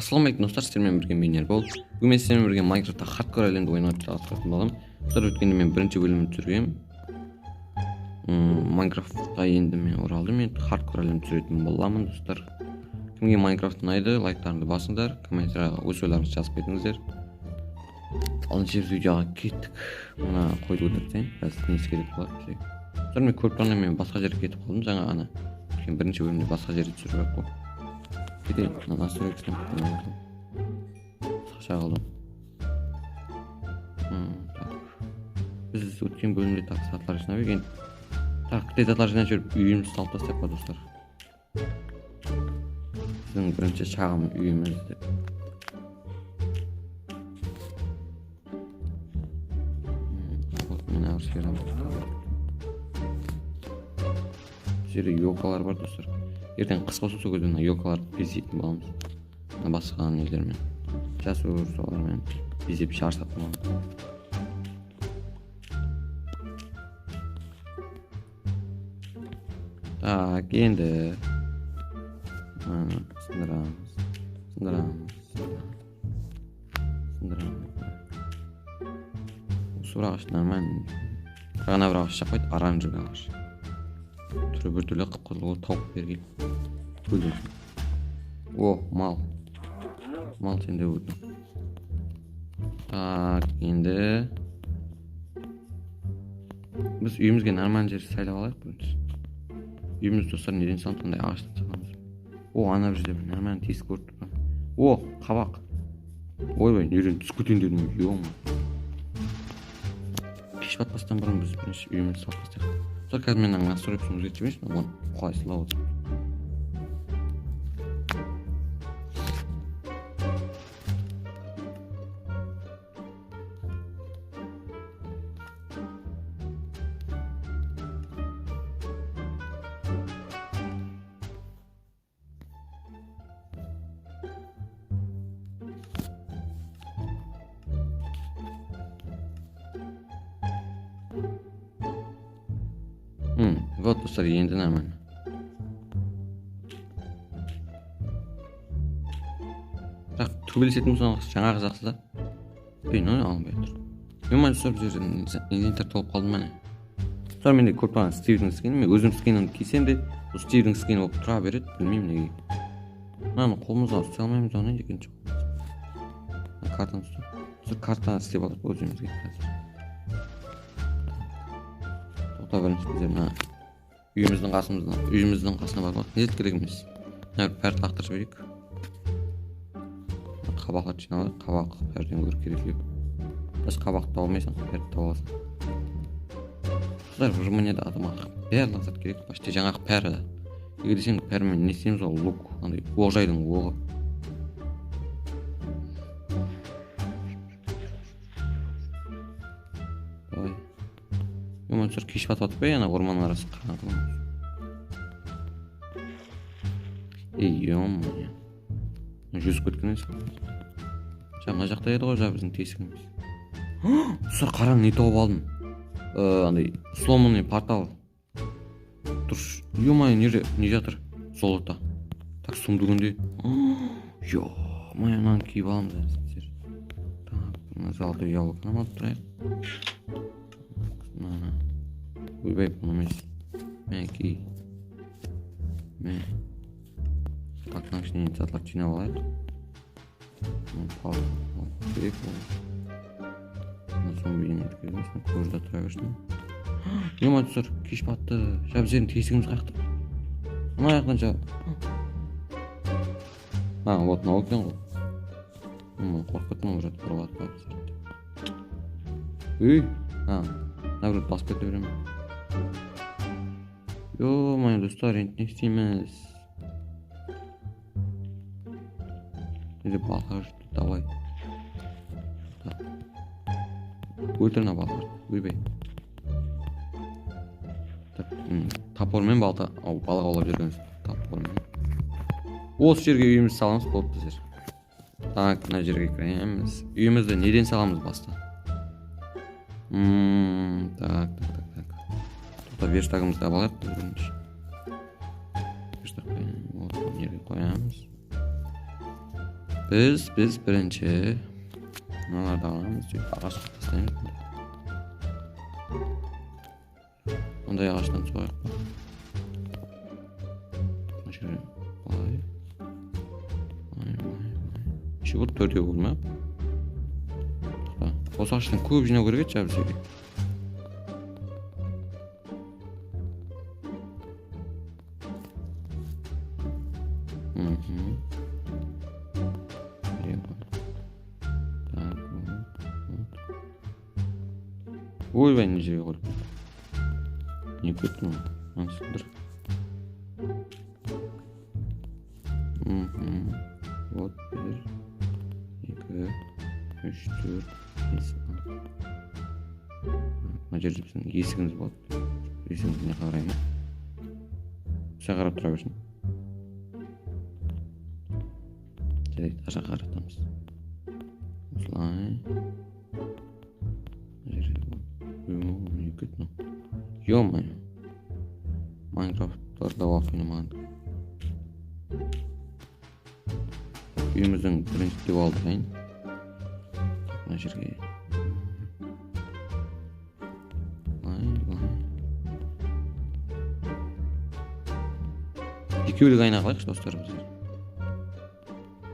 Ассалаумағалейкум достар, сіздермен бірге мен Ербол. Бүгін мен сіздермен бірге Майнкрафтта хардкор әлемді ойнауды жалғастыратын боламын. Достар, өткенде мен бірінші бөлімді түсіргенмін. Майнкрафтқа енді мен оралдым. Мен хардкор әлемді түсіретін боламын, достар. Кімге Майнкрафт ұнайды, лайктарыңды басыңдар, комментарияға өз ойларыңызды жазып кетіңіздер. Алыншы видеоға кеттік. Мына қойды өлтірсем, қазір несі керек болады. Достар, мен көріп тұрғанда мен басқа жерге кетіп қалдым. Жаңа ана бірінші бөлімде басқа жерде түсіріп қой. Кетейін, настройкасынан сақша қалдым. Біз өткен бөлімде заттар жинап екен. Қытай заттар жинап жүріп үйімізді салып тастап қой, достар. Біздің бірінші шағын үйімізді. Мен ағыршы керем. Жерде йокалар бар, достар. Ертең қыс болса сол кезде йокаларды безейтін боламыз. Басқа нелермен, жасур солармен безеп шаршататын боламыз. Так, енді сындырамыз. Осы бір ағаш нормально. Ана бір ағаш шақпайды, оранжевый ағаш. Түрі бір түрлі қып-қызыл тауық берген. О, мал сенде өтін. Так, енді біз үйімізге нормально жер сайлап алайық бірінші. Үйіміз, достар, неден салып ағаштан саламыз. О, ана бір жерде нормально тесік көріп тұрмын. О, қабақ. Ойбай, неден түс көтен дедім. Ё-ма. Кеш батпастан бұрын біз бірінші үйімізді салып тастайық. Достар, қазір мен настройкасын өзгертемейсің, оны қолайсыздау отыр. Вот, достар, енді нормально. Так, төбелесетін болсаң жаңағы жақсы да. Алынбай тұр. Мен достар, бұл жерден инвентарь толып қалдым міне. Достар, менде көріп тұрған Стивдің скені, мен өзім скенімді кисем де, бұл Стивдің скені болып тұра береді, білмеймін неге. Мынаны қолымызға ұстай алмаймыз, оны екінші қолымыз. Картаны ұстай. Достар, картаны істеп алып өзімізге қазір. Тоқта бірінші біздер мына үйіміздің қасына бар. Нелет керек емес. Пәрді лақтырып жіберейік. Қабаққа жиналайық. Қабақ пәрден көріп керек жоқ. Біз қабақты табылмайсың, пәрді таба аласың. Қыздар, Румынияда адамға барлық зат керек. Почти жаңағы пәрі. Егер десең пәрмен не істейміз, ол лук, андай оқ-жайдың оғы. Өмір кеш батып ба, ана орманның арасы қараңғы. Ё-моё. Жүзіп кеткен есі. Мына жақта еді ғой біздің тесігіміз. Достар, қараң, не тауып алдым. Андай сломанный портал. Дұрыс. Ё-моё, не жатыр? Золото. Так, сундугінде. Ё-моё, мынаны киіп аламыз. Так, золотой яблоканы алып тұрайық. Ойбай, бұны емес. Мәки. Так, мына кішіне заттар жинап алайық. Керек ол. Зомбидің еткізмесін, көрді тұра көрсін. Ема, достар, кеш батты. Жап жерін тесігіміз қақты. Мына аяқтан жап. Вот, мына өкен ғой. Қорқытын ол жатып ұрғат бар. Нағырып басып кетті берем. Ё-моё, достар, енді не істейміз? Неде балқар жүрді, давай. Өлтірна балқар, өйбей. Тапормен балық аулап жүргеніз. Тапормен. Осы жерге үйімізді саламыз, болып біздер. Так, мына жерге кіреміз. Үйімізді неден саламыз баста? Так. Верстагымызды алайық бірінші. Верстак қоямыз. Biz birinchi nimalarni olamiz? Ağaç tastaymiz. Bunday ağaçtan so'yib. Şöyle. Vay. Şu bu төртеу болды ма? Осы ağaçтан көп жинау керек еді жабысеге. Ойбай, не жерге қойып. Не көттім? Ансыңдыр. Вот 1, 2, 3, 4, 5. Мына жерде біздің есігіміз болады. Есігімізге қараймын. Сәл қарап тұра берсін. Жарайды, аша қаратамыз. Осылай. Не көттім. Ё-моё. Майнкрафттарда уақыт ойнамаған. Үйіміздің бірінші деп алдырайын. Мына жерге. Екеулік айна қылайықшы достар біздер.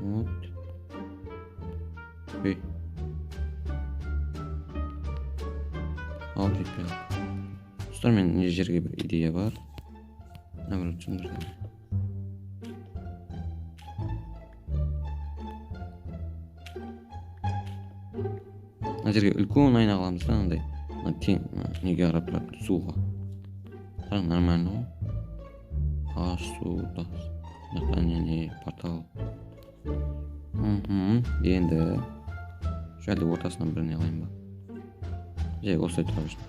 Вот. Ей. Ал жетпей қалды. Достар, мен не жерге бір идея бар. Наоборот, түсіндірді. Мына жерге үлкен айна қыламыз да, андай. Неге қарап тұрады, суға. Қараң, нормально ғой. Ағаш, су, тас. Не, портал. Енді жайлы ортасынан біріне алайын ба. Жай осылай тұра берсін.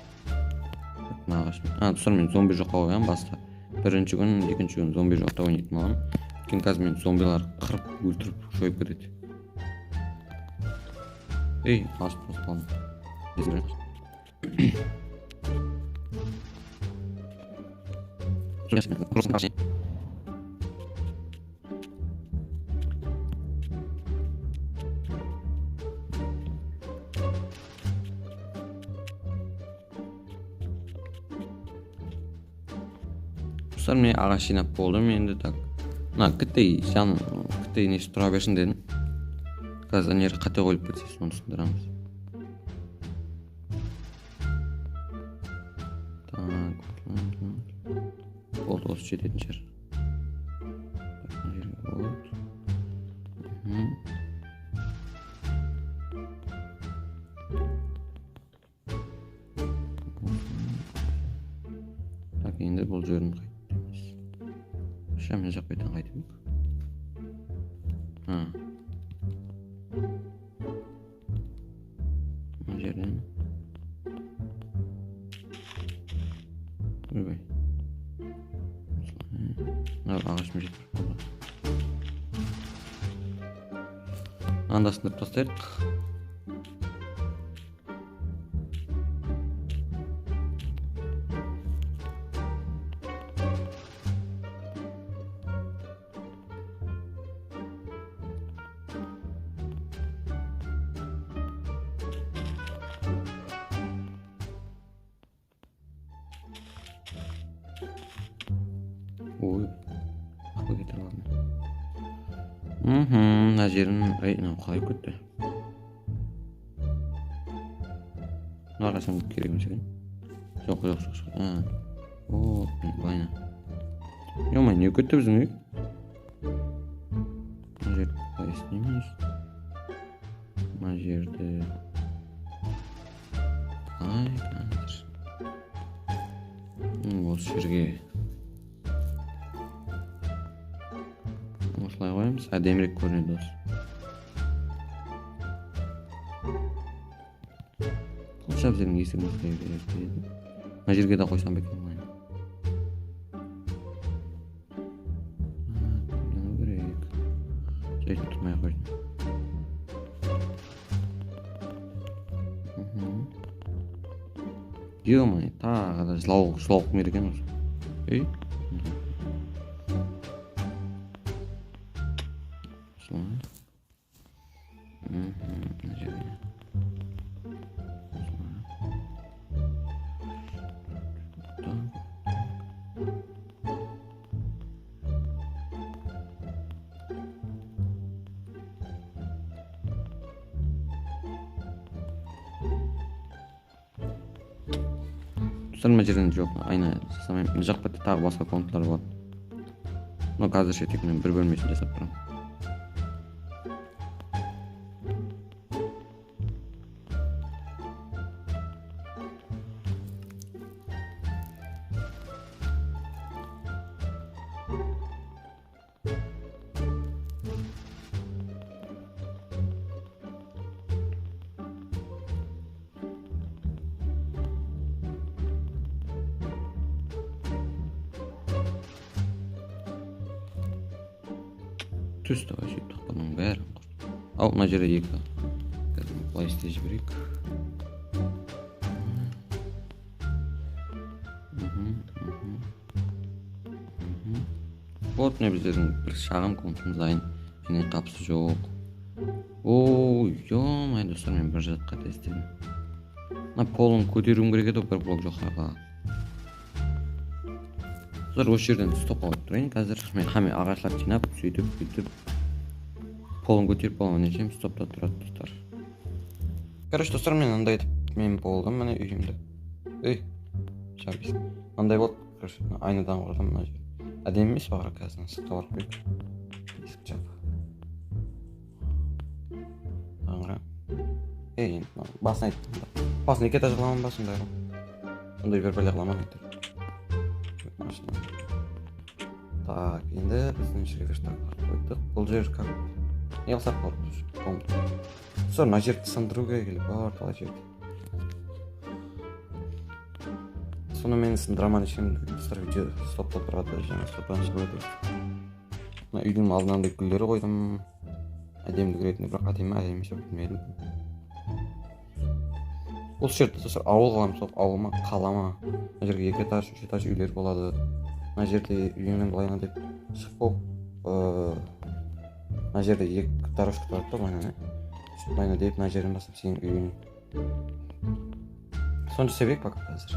Мына ағашпен. Достар, мен зомби жоққа қойғам баста. Бірінші күн, екінші күн зомби жоқта ойнайтын болам. Өйткені қазір мен зомбилар қырып, өлтіріп, шойып кетеді. Ей, ағаш қалды. Достар, мен ағаш жинап болдым, енді так. Мына кіттей несі тұра берсін дедім. Қазір нері қате қойып кетсе, соны түсіндірамыз. Болды, осы жететін жер. Мына жерге болды. Так, енді бұл жерін қайтып. Шамын жақпайтын қайтып. Мына жерден. Ойбай. Ағашым жетіп болды. Андасын деп тастайық. Ой, қапы кетір қалдым. Мына жерін, қалай көтті. Мына қасам керек емес екен. Жоқ. О, байна. Ё-май, не көтті біздің үй? Мына жерді қалай істейміз? Мына жерді... қазір. Осы жерге... осылай қоямыз, әдемірек көрінеді осы. Қылша біздердің есігімізді ертеді. Мына жерге де қойсам бекен қойын. Керек. Жайын тұрмай қойын. Ё-май, тағы да жылауық мерекен осы. Ей? Mына жерге. Достар, мына жерден жоқ, айна жасамаймын. Мына жақта тағы басқа комнаталар болады. Но қазірше тек мен бір бөлмесін жасап тұрамын. Түс давай сөйтіп тақтаның бәрін құрт. Ал мына жерде екі. Қазір былай істей жіберейік. Вот міне біздердің бір шағын комнатамыз дайын. Және қапысы жоқ. Ой, ё-май, достар, мен бір жақ қате істедім. Мына полын көтеруім керек еді, бір блок жоқ аға. Достар, осы жерден стопқа қойып тұрайын. Қазір мен қаме ағашлар жинап, сөйтіп полын көтеріп болған нешем стопта тұрады, достар. Короче, достар, мен андай етіп мен болдым, міне үйімді. Ей, шабис. Андай болды, короче, айнадан құрдым мына жер. Әдемі емес бағыра қазір, сыққа барып қойып. Есік жап. Таңыра. Ей, басын айттым да. Басын екі этаж қыламын ба, сондай ғой. Сондай бір бәле қыламын айттыр. Так, енді біздің жерге верстак қойдық. Бұл жер как? Не қылсақ болады? Комната. Достар, мына жерді сындыру керек елі бар, талай жерді. Соны мен сындыраман ешем, достар, видео стопта тұрады, жаңа стоптан шығып өтеді. Мына үйдің алдынан гүлдері қойдым. Әдемдік ретінде, бірақ әдемі емес білмедім. Осы жерді достар ауыл қыламыз, ауыл ма, қала ма. Мына жерге 2 этаж, 3 этаж үйлер болады. Мына жерде үйіңнен былайына деп шығып, мына жерде 2 дорожка тұрады да, былайына. Былайына деп, мына жерден бастап сенің үйің. Соны жасап пока қазір.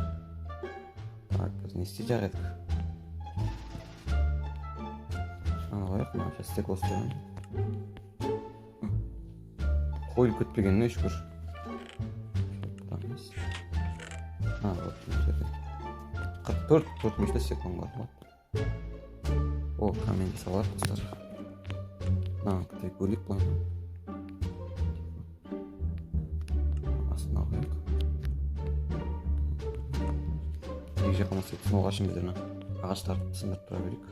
Так, біз не істей жақ едік. Ана қояқ, мына сейчас стекло істеймін. Қойыл көтпегеніне шүкір. Вот мына жерде 44 меште стеклом бар. О, каменге салады, достар. Кітап бөлек план. Астына қояйық. Екі жаққа сетін оғашын бедеріне ағаштарды сындырып тұра берейік.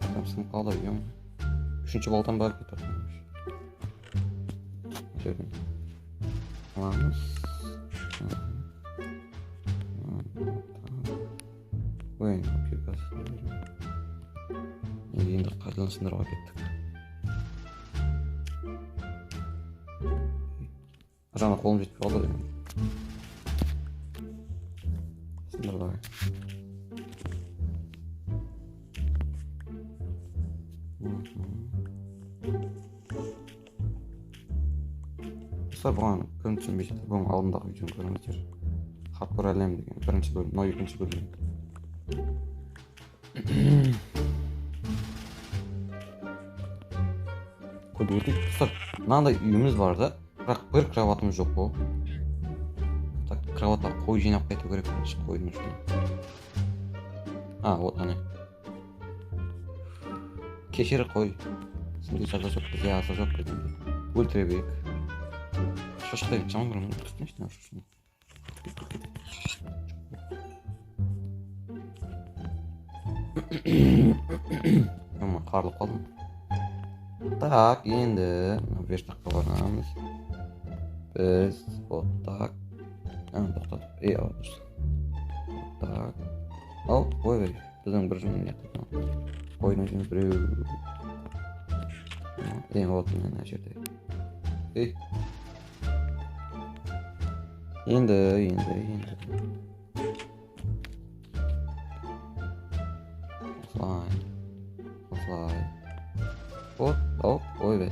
Там сынып қалды үйім. 3-ші балтан бар кетіп. Жерден аламыз. Ой, пиркасы. Енді қайдан сындыруға кеттік. Жаңа қолым жетіп қалды деймін. Сындырға. Бұған көм түсінбей жатыр, бұның алдындағы видеоны көріңіздер. Хардкор әлем деген бірінші бөлім, мынау екінші бөлім. Көді өтейік, достар, мынандай үйіміз бар да, бірақ бір кроватымыз жоқ бұл. Так, кроватқа қой жинап қайту керек, қойдың үшін. Вот ане. Кешері қой. Сізде жаза жоқ, бізде аса жоқ дегенде. Өлтіре берейік. Шашқай, жаман көрім, тұтын ештен шашын. Қарылып қалдым. Так, енді верстаққа барамыз. Біз, вот так. Тоқтатып, дұрыс. Так. Ой, біздің бір жымын яқтық. Қойдың жымыз біреу. Вот мына жерде. Енді. осылай оп ойбай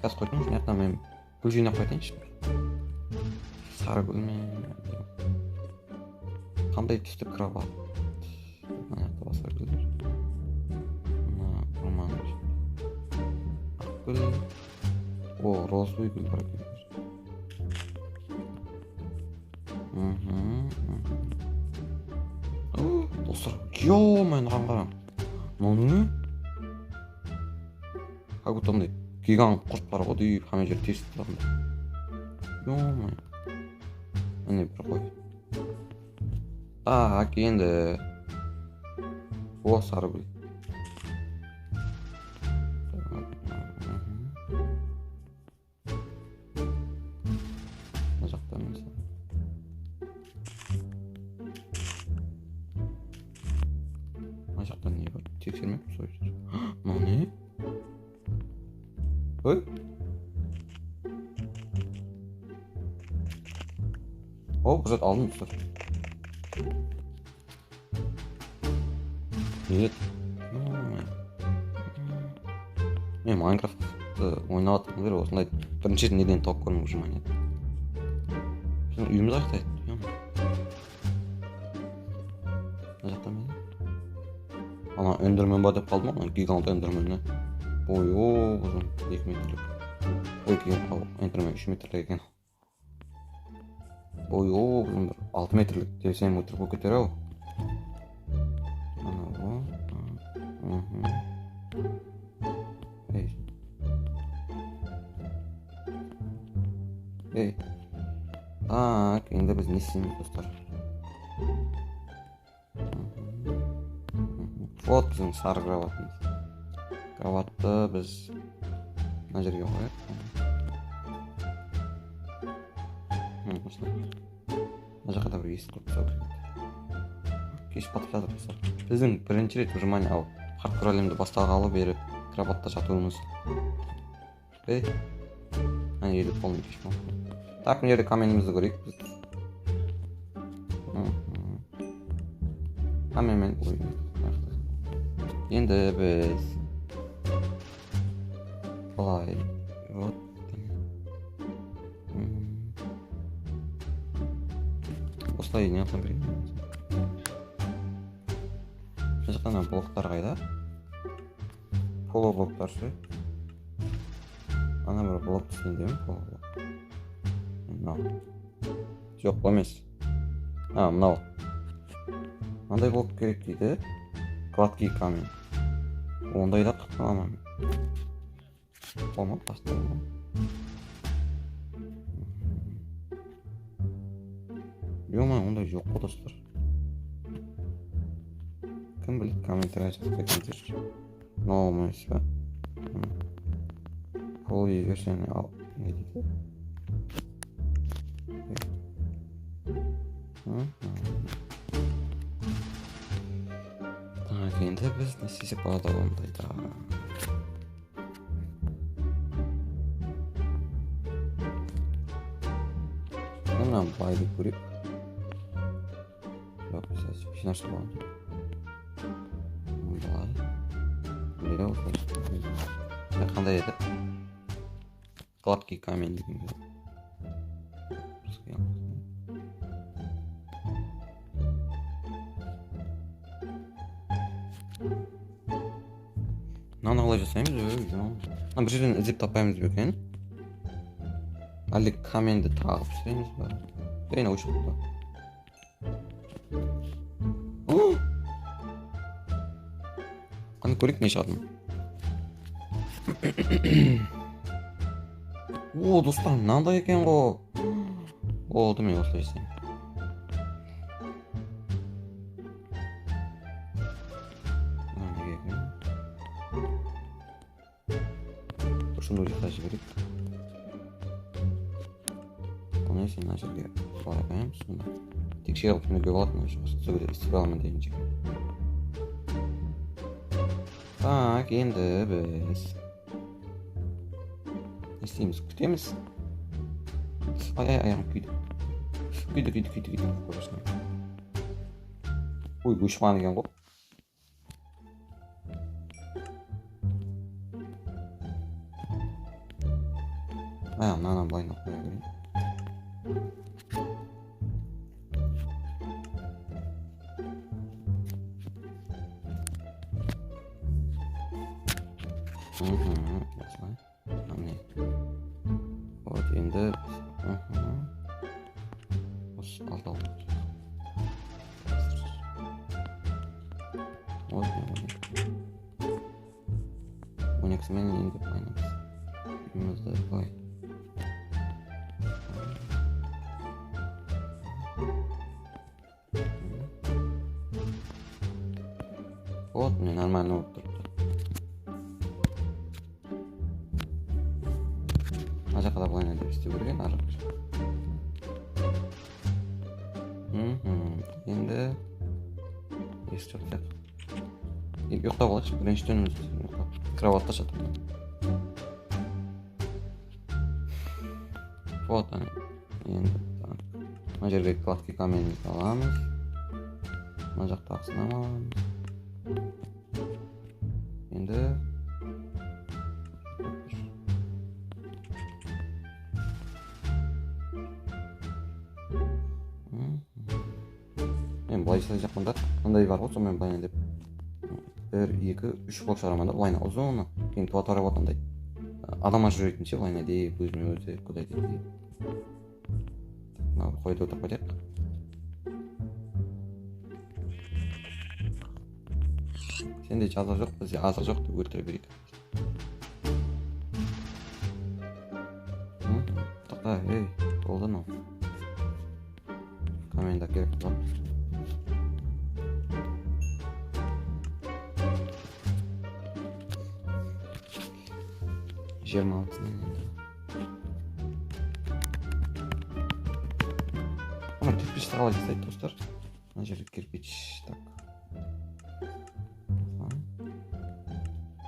қазір қойдым мына жақтан мен гүл жинап қайтайыншы. Сары гүлмен қандай түсті кроват. Мына жақта басқа гүлдер. Мына орман ақ гүл. Розовый гүл бар екен. Достар, ё-моё, қараң. Мынау не? Как будто мындай гигант құрт бар ғой, дейіп хамма жер тесіп тұрғандай. Ё-моё. Міне бір қой. Так, енді. Сары гүл. Мына жақта мен. Мына жақта не бар? Тексермеп қойып жүр. Мынау не? Ой? Құжат алдым достар. Нет. Мен Майнкрафтты ойнап жатырмын бері осындай бірінші рет неден тауып көрмей жүрмін. Біздің үйіміз аяқтайды. Мына жақта мен. Ана эндермен бар деп қалдым, ана гигант эндермен. Ұзын 2 метрлік. Эндермен 3 метрлік екен. Ұзын бір 6 метрлік, 7 метрлік болып кетер ау. Так, енді біз не істейміз достар? Вот біздің сары кроватымыз. Кроватты біз мына жерге қояйық. Мына жаққа да бір есік қойып тастау керек. Кеш батып жатыр достар. Біздің бірінші рет вжимание ал хардкор әлемді бастағалы бері кроватта жатуымыз. Әне еліп қолын кеш бол. Так, мына жерде каменімізді көрейік біз. Каменмен ойын. Енді біз былай осылай не yapsam керек. Мына жақтан блоктар қайда? Полоблоктар ше. Ана бір блок түсіндемін, полоблок. Мынау. Жоқ, емес. Мынау. Мынандай блок керек дейді. Гладкий камень. Ондайда қытын аламын. Болмады, басты болмады. Ё-моё, ондай жоқ қой достар. Кім біледі, комментария жазып кетіңіздерші. Мынау емес па? Бұл егер сені ал... Не дейді? Так, енді біз не істесек болады ондайда. Мына байды көрейік. Жоқ, біз жинашты болады. Былай. Біледі осылай. Қандай еді? Гладкий камень деген бе? Мынаны қалай жасаймыз? Бір жерден іздеп таппаймыз ба екен? Әлде каменді тағып жасаймыз ба? Әйне өшіп ба? Қаны көрейік не шығадым? Достар, мынандай екен ғой. Болды, мен осылай жасаймын. Шunu жасай жіберейік. Оны сен мына жерге бара қоямыз. Сонда текше қылып неге болады, мына жерге істеп аламын деген жерге. Так, енді біз не істейміз? Күтеміз. Аяғым күйді. Күйді. Ой, өшіп қалған екен ғой. Ayağımdan bayına koya vereyim. Basmay. Hani. Вот endi aldı oldu. Вот 12 men endi oynaymiz. Uyimizda boy. Вот мне нормально вот turibdi. Ajaqada o'ynay deb istib yurgan ariq. Endi eshityapti. Yo'qtab olish birinchi tunimiz. Kravatda yotibdi. Вот они. Endi mana yerga kladka kamenni olamiz. Mana yoqda taqsimni olamiz. Endi men boy ishlayapman da. Qanday var bo'lsa men boyana deb 1 2 3 boshqaramanda o'yna uzun. Keyin to'g'ri adam ajraytınca o'yna deb o'zini o'zi quday deb. Mana qo'yib o'tirib qo'ydik. Sende hiç azar yok, biz azar yok da o'tirib To'xta, ey, bo'ldimi? Komenda kerak bo'ladi. Jigirma oltini endi. Mana kirpich taqib olsak do'stlar. Mana yerga kirpich tak.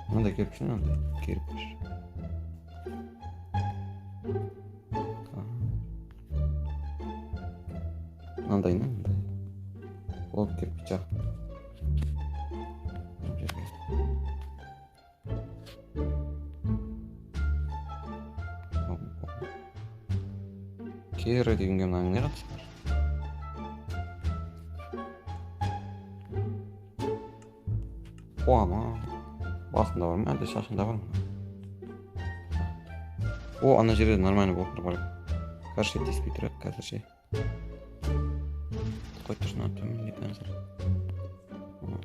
Надо кирпич, надо кирпич. Надо. Вот кирпича. Кері дегенге мынаның не қатысы бар? Ама. Басында бар ма, әлде шашында бар ма? О, ана жерде нормально болып тұр бар. Қарсы теспей тұрады қазірше. Қойып тұрсын атымен деп әнсір.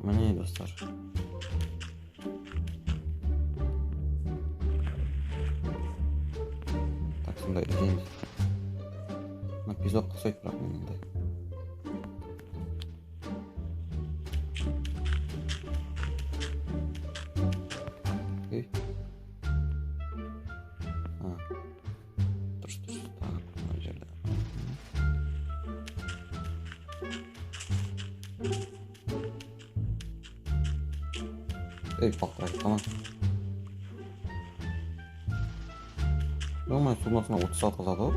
Міне достар. Так, сондай іздейміз. Пизок қылсайды бірақ мен енді. Patlayıp tamam. Olmay sunmasına 30 saat kaldı o.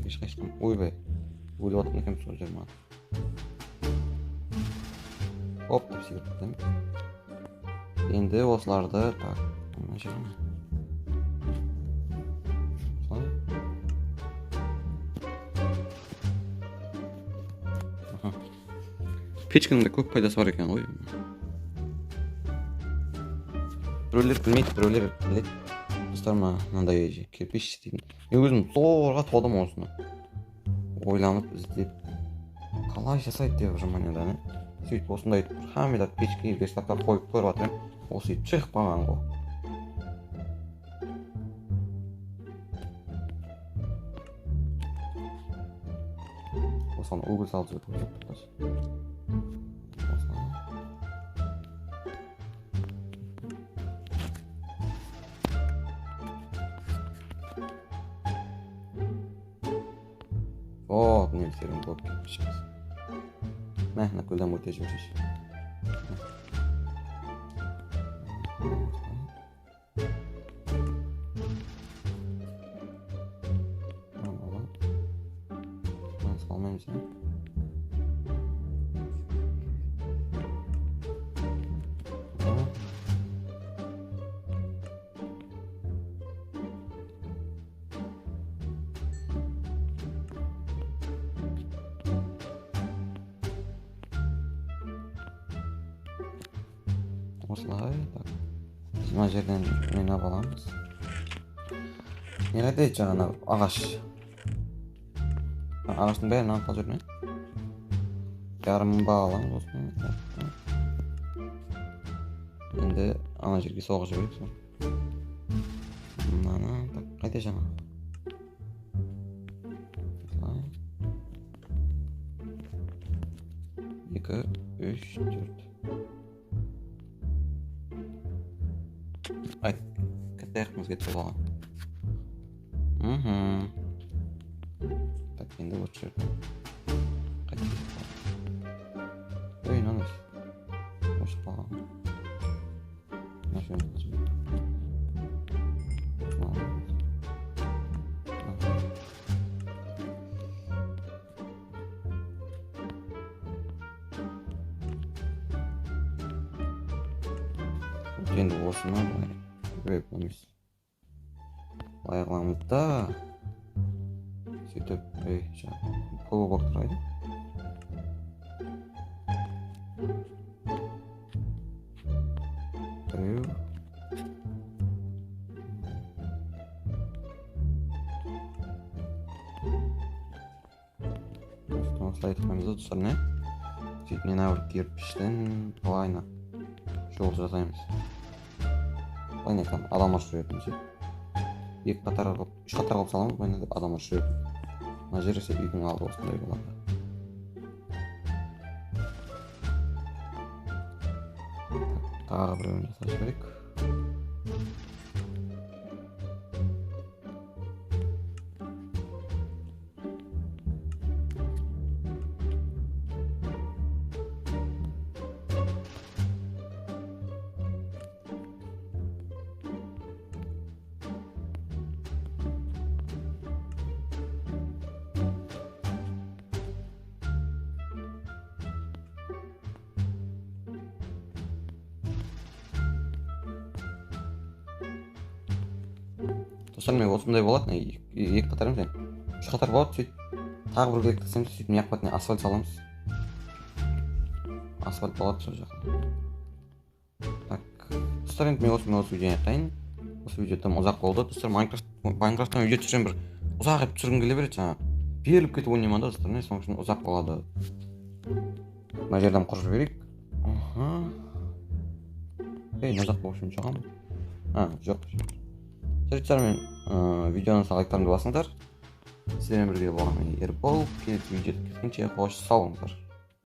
Geç kaçtım. Uy be. Uydu atın kim soracağım abi. Hop deb sigirtdim. Endi oslarda tak. Mana shu. Pechkanda ko'p foydasi bor ekan, qo'y. Birovlar bilmaydi, birovlar biladi. Do'stlar, mындай kirpiç deydi. Men o'zim zo'rg'a to'dim o'zini. O'ylanib izlab qalay jasaydi deb Germaniyadani. Сөйтіп осындай хамилат печке бештаққа қойып көріп жатырмын. Осы шығып қалған ғой. Осыны угол салып жіберіп тұрмыз. Вот, немістерін болып кетіп مهما كل ده مرتجع مفيش. Salmayayım seni. Osылay, tak. Biz mына жерден ойнап аламыз. Nerede жаңа ағаш? Ағаштың бәрін алып қалып жүрмін. Жарым аламыз осыны. Енді ана жерге соғып жіберейік сол. Мынаны так қайда жаңа? Осылай. 2, 3, 4. Ay, katta yaqimiz ketdi bola. Tak endi o'chirdi. Qaytib. Ey, nima? O'chib qolgan. Mashina qo'yib. Endi o'sini ko'ramiz. Аяғымызда сөйтіп пол болып тұрайды. Біреу. Осылай айтқанымыз достар, не? Сөйтіп мен әуір кірпіштен былайына жол жасаймыз. Былайына там адамдар жүретін сөйтіп. 2 қатар қылып, 3 қатар қылып саламыз, бұны адамдар жүреді. Мына жері үйдің алды осындай болады. Тағы біреуін жасап жіберейік. Достар, мен осындай болады, 2 қатар емес, 3 қатар болады, сөйтіп тағы бір келіп тастаймыз, сөйтіп мына жаққа асфальт саламыз. Асфальт болады сол жақта. Так, достар, енді мен осы видеоны аяқтайын. Осы видео тым ұзақ болды. Достар, Майнкрафттан видео түсірсем бір ұзақ етіп түсіргім келе береді, жаңа беріліп кетіп ойнаймын да, достар, соның үшін ұзақ болады. Мына жерден құрып жіберейік. Ей, мына жаққа болып жағам. Жоқ. Жұрттар, мен видеоны лайктарымды басыңдар. Сіздермен бірге болған Ербол. Келесі видеода кездескенше қош сау болыңыздар.